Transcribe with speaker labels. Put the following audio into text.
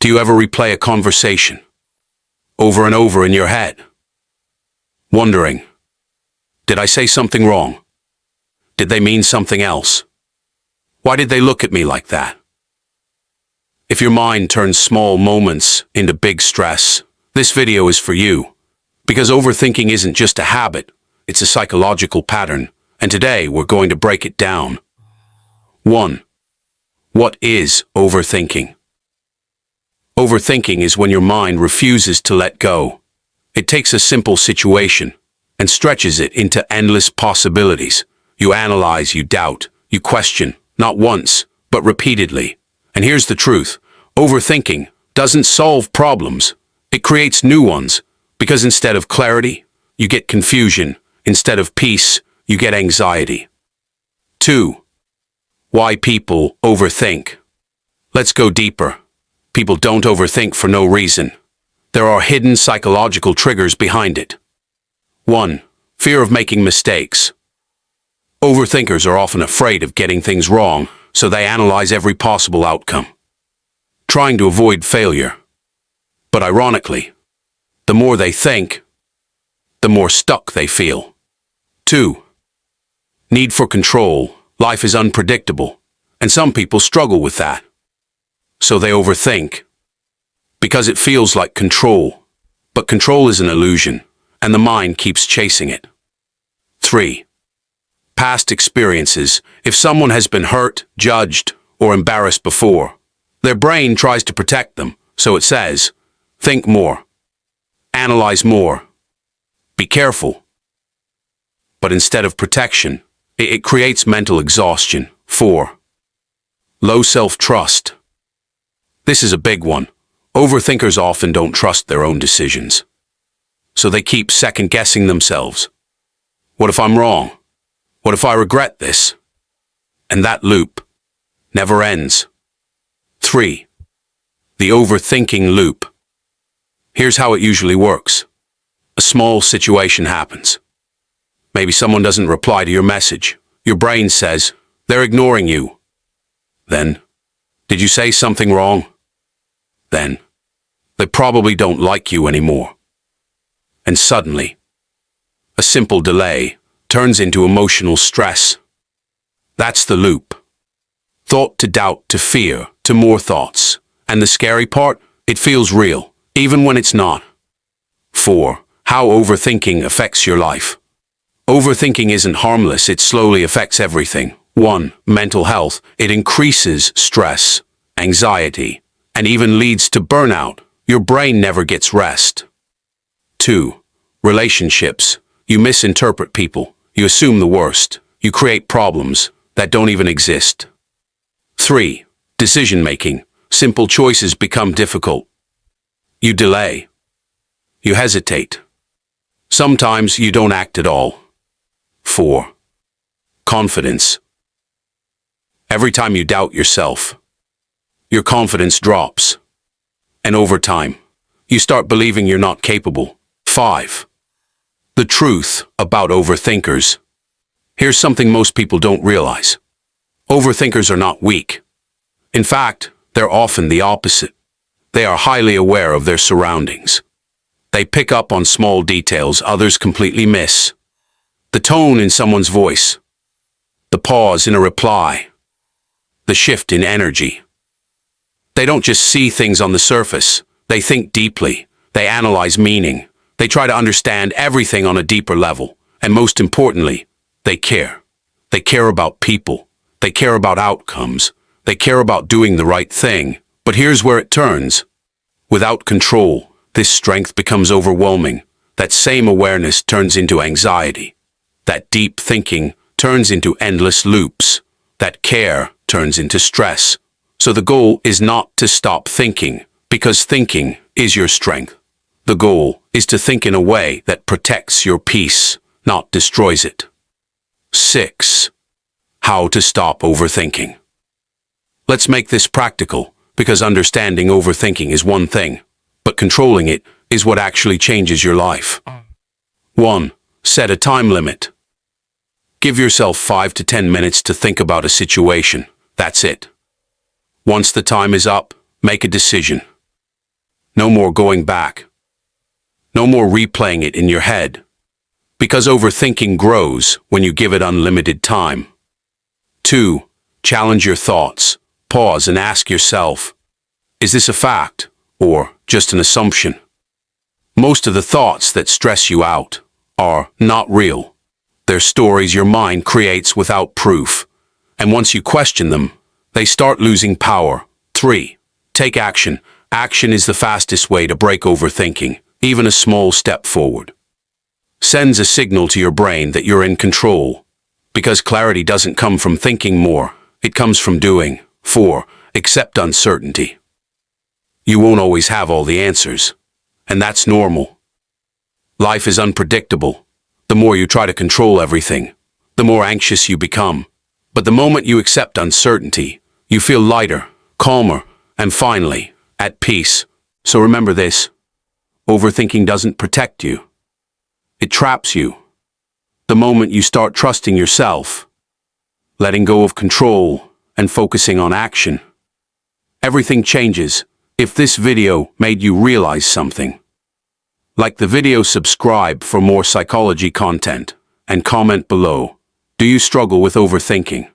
Speaker 1: Do you ever replay a conversation over and over in your head, wondering, did I say something wrong? Did they mean something else? Why did they look at me like that? If your mind turns small moments into big stress, this video is for you. Because overthinking isn't just a habit, it's a psychological pattern, and today we're going to break it down. 1. What is overthinking? Overthinking is when your mind refuses to let go. It takes a simple situation and stretches it into endless possibilities. You analyze, you doubt, you question, not once, but repeatedly. And here's the truth. Overthinking doesn't solve problems. It creates new ones, because instead of clarity, you get confusion. Instead of peace, you get anxiety. 2. Why people overthink. Let's go deeper. People don't overthink for no reason. There are hidden psychological triggers behind it. 1. Fear of making mistakes. Overthinkers are often afraid of getting things wrong, so they analyze every possible outcome, trying to avoid failure. But ironically, the more they think, the more stuck they feel. 2. Need for control. Life is unpredictable, and some people struggle with that. So they overthink, because it feels like control. But control is an illusion, and the mind keeps chasing it. 3. Past experiences. If someone has been hurt, judged, or embarrassed before, their brain tries to protect them, so it says, think more, analyze more, be careful. But instead of protection, it creates mental exhaustion. 4. Low self-trust. This is a big one. Overthinkers often don't trust their own decisions, so they keep second-guessing themselves. What if I'm wrong? What if I regret this? And that loop never ends. 3. The overthinking loop. Here's how it usually works. A small situation happens. Maybe someone doesn't reply to your message. Your brain says, they're ignoring you. Then, did you say something wrong? Then, they probably don't like you anymore. And suddenly, a simple delay turns into emotional stress. That's the loop. Thought to doubt to fear to more thoughts. And the scary part, it feels real, even when it's not. 4. How overthinking affects your life. Overthinking isn't harmless, it slowly affects everything. 1. Mental health. It increases stress, anxiety, and even leads to burnout. Your brain never gets rest. 2. Relationships. You misinterpret people. You assume the worst. You create problems that don't even exist. 3. Decision-making. Simple choices become difficult. You delay. You hesitate. Sometimes you don't act at all. 4. Confidence. Every time you doubt yourself, your confidence drops. And over time, you start believing you're not capable. 5. The truth about overthinkers. Here's something most people don't realize. Overthinkers are not weak. In fact, they're often the opposite. They are highly aware of their surroundings. They pick up on small details others completely miss. The tone in someone's voice, the pause in a reply, the shift in energy. They don't just see things on the surface. They think deeply. They analyze meaning. They try to understand everything on a deeper level. And most importantly, they care. They care about people. They care about outcomes. They care about doing the right thing. But here's where it turns. Without control, this strength becomes overwhelming. That same awareness turns into anxiety. That deep thinking turns into endless loops. That care turns into stress. So the goal is not to stop thinking, because thinking is your strength. The goal is to think in a way that protects your peace, not destroys it. 6. How to stop overthinking. Let's make this practical, because understanding overthinking is one thing, but controlling it is what actually changes your life. 1. Set a time limit. Give yourself 5 to 10 minutes to think about a situation. That's it. Once the time is up, make a decision. No more going back. No more replaying it in your head. Because overthinking grows when you give it unlimited time. 2. Challenge your thoughts. Pause and ask yourself, is this a fact or just an assumption? Most of the thoughts that stress you out are not real. They're stories your mind creates without proof. And once you question them, they start losing power. 3. Take action. Action is the fastest way to break overthinking. Even a small step forward sends a signal to your brain that you're in control. Because clarity doesn't come from thinking more, it comes from doing. 4. Accept uncertainty. You won't always have all the answers, and that's normal. Life is unpredictable. The more you try to control everything, the more anxious you become. But the moment you accept uncertainty, you feel lighter, calmer, and finally, at peace. So remember this: overthinking doesn't protect you. It traps you. The moment you start trusting yourself, letting go of control, and focusing on action, everything changes. If this video made you realize something, like the video, subscribe for more psychology content, and comment below. Do you struggle with overthinking?